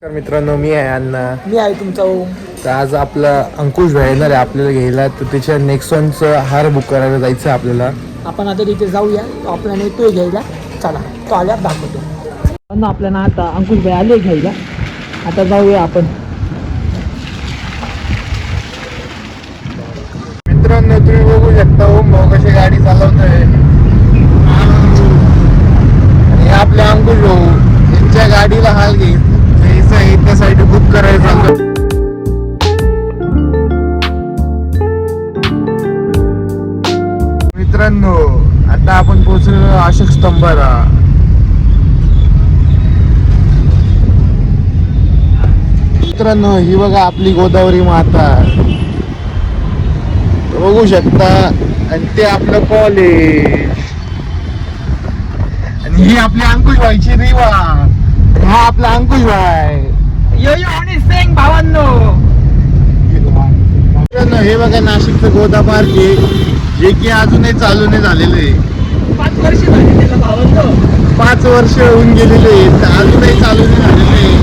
तर मित्रांनो, मी आहे अण्णा. मी आहे तुमचा ओम. तर आज आपला अंकुश भाई येणार आहे आपल्याला घ्यायला. तर त्याच्या नेक्सॉनचं हार बुक करायला जायचं आहे आपल्याला. आपण आता तिथे जाऊया. तो आपल्याला येतोय घ्यायला. चला, तो आल्यावर दाखवतो. आपल्याला आता अंकुश भाई आले घ्यायला. आता जाऊया आपण. मित्रांनो, तुम्ही बघू शकता ओम भाऊ कशी गाडी चालवतोय. आणि आपल्या अंकुश भाऊ यांच्या गाडीला हाल घ्यायचं त्यासाठी बुक करायचं. मित्रांनो, आता आपण पोहोचलो अशोक स्तंभाला. मित्रांनो, ही बघा आपली गोदावरी माता बघू शकता. आणि ते आपलं कॉलेज. आणि ही आपली अंकुश भाईची रिवा. हा आपला अंकुश भाई. भावांनो, हे बघा नाशिकचं गोदा पार्क आहे, जे की अजूनही चालू नाही झालेलं आहे. 5 वर्ष झाली त्याला भावांनो. 5 वर्ष होऊन गेलेले आहेत, अजूनही चालू नाही झालेलं आहे.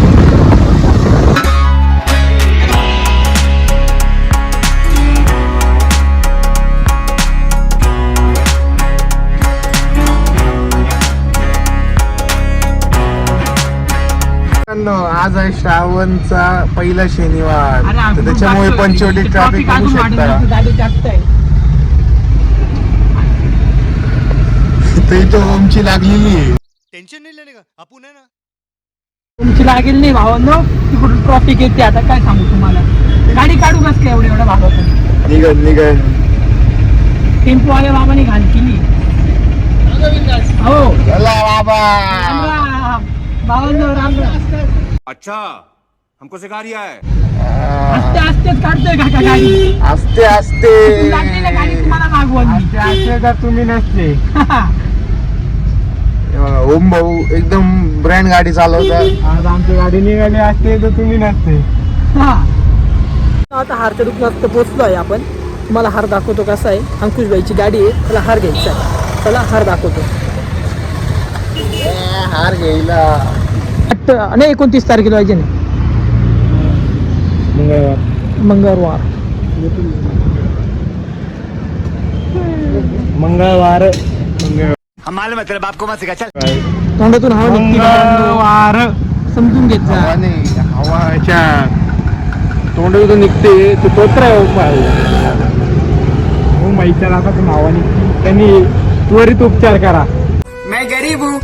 आज आहे श्रावणचा पहिला शनिवार. तर त्याच्यामुळे पंचवटी ट्रॅफिक बघू शकता. गाडी जास्त आहे. तर इथं ओमची लागलेली आहे. टेंशन नहीं लेने का, आपण है ना. तुमची लागेल नाही भावांनो. तिकडून ट्रॉफिक येते. आता काय सांगू तुम्हाला. गाडी काढू कस काय एवढ्या भागातून. निघन टेम्पोवाल्या बाबाने घाण केली. हो चला बाबा. भावांनो, राम राम. अच्छा, हमको सिखा रिया है. आस्ते आस्तेच काढतोय काका गाडी. आस्ते आस्ते लागलेल्या गाडी तुम्हाला मागवून तुम्ही नसते. ओम भाऊ एकदम ब्रँड गाडी चालवतात. आज आमची गाडी निघाली असते तर तुम्ही नसते. आता हारच्या दुकानात पोहोचलो आहे आपण. तुम्हाला हार दाखवतो कसा आहे. अंकुशबाईची गाडी आहे, त्याला हार घ्यायचा आहे. त्याला हार दाखवतो. हार घ्यायला नाही 29 तारखेला पाहिजे ना. मंगळवार हम मालूम है तेरे बाप को मत सिखा. चल तोंडातून हवा निघते. समजून घेत जा. हवा नाही, हवाच्या तोंडातून निघते. तू तोत्र आहे. हो माहिती नाकातून हवा निघते. त्यांनी त्वरित उपचार करा. मैं गरीब हूँ.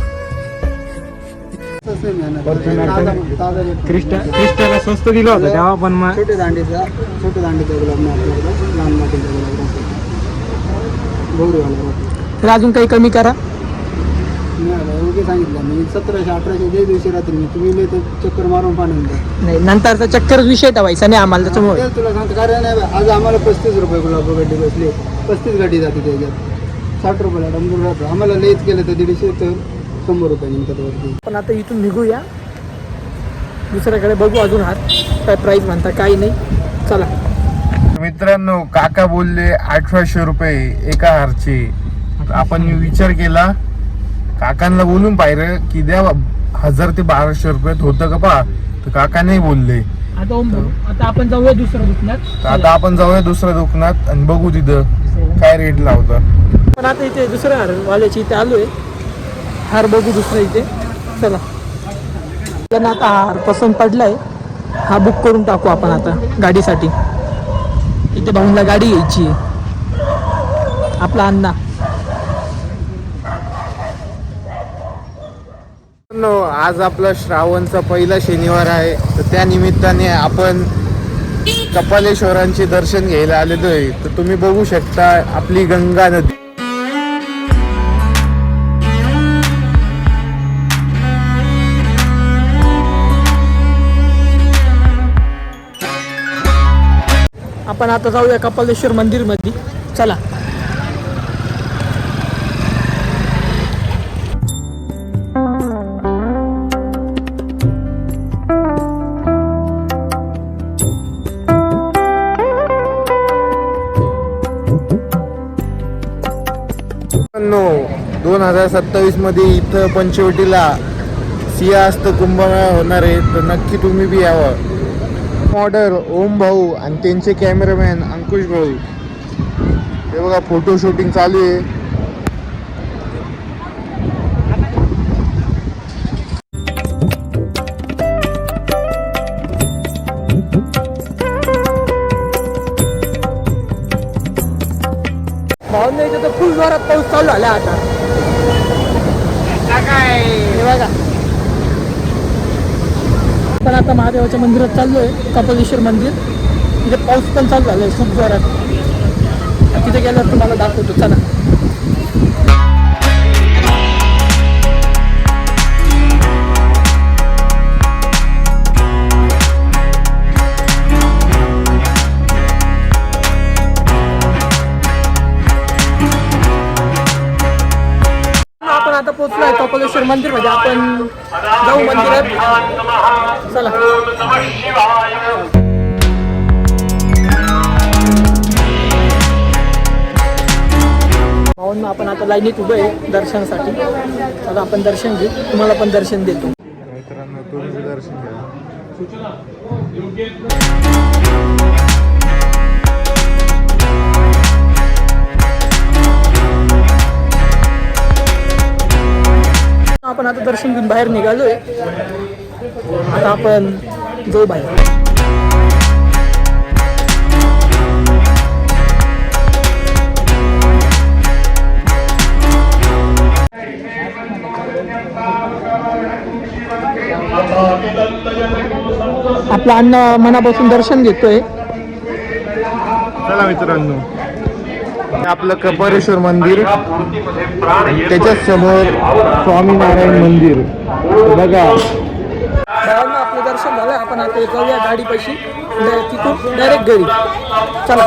क्रिस्टाला स्वस्त दिलं होतं तेव्हा, पण मग छोटे दांडीचा गुलाब नाही आपल्याकडे. लहान मातीचा गुलाब गौरी तर अजून काही कमी करा. एवढे सांगितलं मी. 1700-1800 जे दिवशी रात्री मी तुम्ही लय तर चक्कर मारून पाणी द्या. नाही, नंतरचा चक्कर विषय ठेवायचा नाही आम्हाला. त्याच्यामुळे तेच तुला सांगतो. कारण नाही आज आम्हाला 35 रुपये गुलाब गड्डी बसली. 35 गाडी जाते त्याच्यात. 60 रुपयाला डंबूर राहतो. आम्हाला लयच केलं तर 150 तर 100 रुपये निघतात वरती. पण आता इथून निघूया. दुसऱ्याकडे बघू अजून हार काय प्राईस म्हणता. काही नाही. चला. मित्रांनो, काका बोलले 1800 रुपये एका हारचे. आपण विचार केला, काकांना बोलून पाहिलं की द्या 1000 ते 1200 रुपयात होतं का पहा. तर काका नाही बोलले. आता आपण जाऊया दुसऱ्या दुकानात. तर आता आपण जाऊया दुसऱ्या दुकानात आणि बघू तिथं काय रेट लावतं. पण आता इथे दुसऱ्या हार वाल्याची इथे आलोय. हार बघू दुसऱ्या इथे. चला. त्यांना आता हार पसंत पडलाय. हा बुक करून टाकू आपण आता गाडीसाठी. इथे भाऊंना गाडी घ्यायची आहे. आपला अण्णा. आज आपला श्रावणचा पहिला शनिवार आहे. तर त्या निमित्ताने आपण कपालेश्वरांचे दर्शन घ्यायला आलेलो आहे. तर तुम्ही बघू शकता आपली गंगा नदी. आपण आता जाऊया कपालेश्वर मंदिर मध्ये. चला. नो 2027 मध्ये इथं पंचवटीला सिंहस्थ कुंभमेळा होणार आहे, तर नक्की तुम्ही बी यावं. ऑर्डर ओम भाऊ आणि त्यांचे कॅमेरामॅन अंकुश भाऊ. हे बघा फोटो शूटिंग चालू आहे. भावना इथे तर फुल जोरात पाऊस चालू झाला आता. काय हे बघा, पण आता महादेवाच्या मंदिरात चाललोय, कपालेश्वर मंदिर. तिथे पाऊस पण चालू झालाय खूप जोरात. तिथे गेल्यावर तुम्हाला दाखवतो, चला. आपण आता पोहोचलोय कपालेश्वर मंदिर मध्ये. आपण जाऊ मंदिरात, चला. भावांना आपण आता लाईनीत उभे आहे दर्शनासाठी. चला आपण दर्शन घेऊ, तुम्हाला पण दर्शन देतो. मित्रांनो तुम्ही दर्शन घ्या. आपण आता दर्शन घेऊन बाहेर निघालोय. आता आपण जाऊ बाहेर. आपला अन्न मनापासून दर्शन घेतोय. चला मित्रांनो, हे आपलं कपालेश्वर मंदिर, त्याच्याच समोर स्वामीनारायण मंदिर. बघा भावांना आपलं दर्शन झालं. आपण आता जाऊया गाडीपाशी, तिथून डायरेक्ट घरी. चला.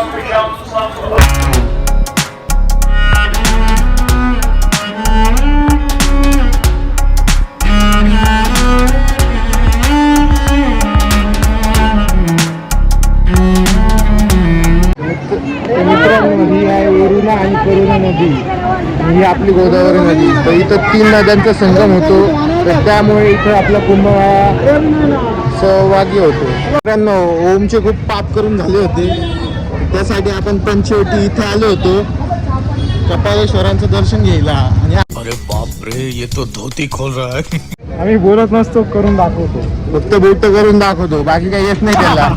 मित्रांनो, ही आहे वरुणा आणि करुणा नदी. ही आपली गोदावरी नदी. तर इथं 3 नद्यांचा संगम होतो, तर त्यामुळे इथं आपला कुंभमेळा सहभागी होतो. मित्रांनो, ओमचे खूप पाप करून झाले होते, त्यासाठी आपण पंचवटी इथे आलो होतो कपालेश्वरांचं दर्शन घ्यायला. आणि अरे बाप रे, ये तो धोती खोल रहा है. आम्ही बोलत नसतो, करून दाखवतो. फक्त बोट करून दाखवतो, बाकी काही येत नाही त्याला.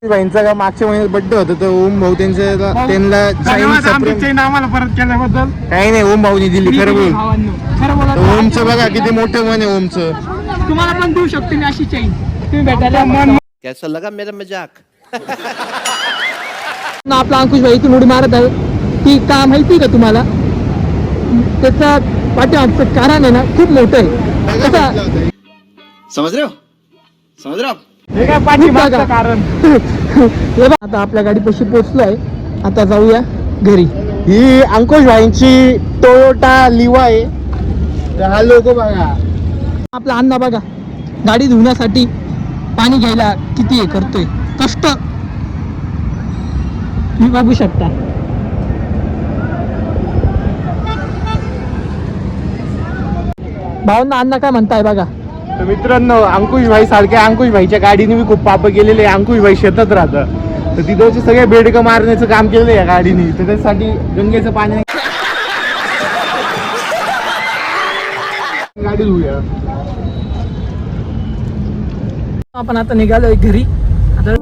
बहिणीचा का मागच्या महिन्यात बर्थडे होता, तर ओम भाऊ त्यांना चैन आम्हाला परत केल्याबद्दल काही नाही. ओम भाऊनी दिली, खरं बोल. खरं बोला. तर ओमचं बघा किती मोठं मन आहे ओमचं. तुम्हाला पण देऊ शकतो मी अशी चैन, तुम्ही भेटायला. कैसा लगा मेरा मजाक? आपला अंकुश भाई इथून उडी मारत आहे. ती का माहिती का तुम्हाला? त्याचा पाठीमागचं कारण आहे ना, खूप मोठं आहे. कसं समझ रहे हो? समझ रहे हो आप? कारण आता आपल्या गाडीपाशी पोहोचलोय. आता जाऊया घरी. ही अंकुश भाईंची टोयोटा लिवा आहे. तर हा लोक बघा, आपला अण्णा बघा गाडी धुण्यासाठी पाणी घ्यायला किती हे करतोय कष्ट, तुम्ही बघू शकता. भावना अण्णा काय म्हणताय बघा. तर मित्रांनो, अंकुश भाई सारख्या अंकुश भाईच्या गाडीने मी खूप पाप केलेले. अंकुश भाई शेतात राहतात, तर तिथं सगळे बेडकं मारण्याचं काम केलेलं आहे या गाडीने. तर त्यासाठी गंगेचं पाणी गाडी धुया. आपण आता निघालोय घरी. आता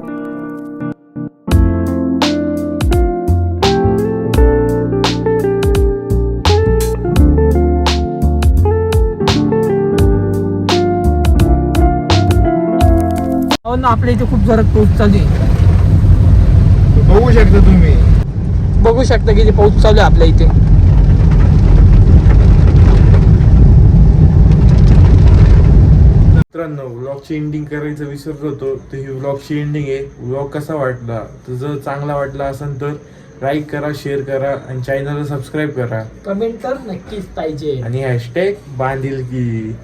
आपल्या इथे खूप जोरात पाऊस चालू आहे. बघू शकता तुम्ही, बघू शकता किती पाऊस चालू आहे आपल्या इथे. मित्रांनो, व्लॉगची एंडिंग करायचं विसरत होतो, तर ही व्लॉगची एंडिंग आहे. व्लॉग कसा वाटला, तर जर चांगला वाटला असेल तर लाईक करा, शेअर करा आणि चॅनलला सबस्क्राईब करा. कमेंट तर नक्कीच पाहिजे. आणि हॅशटॅग बांधिलकी.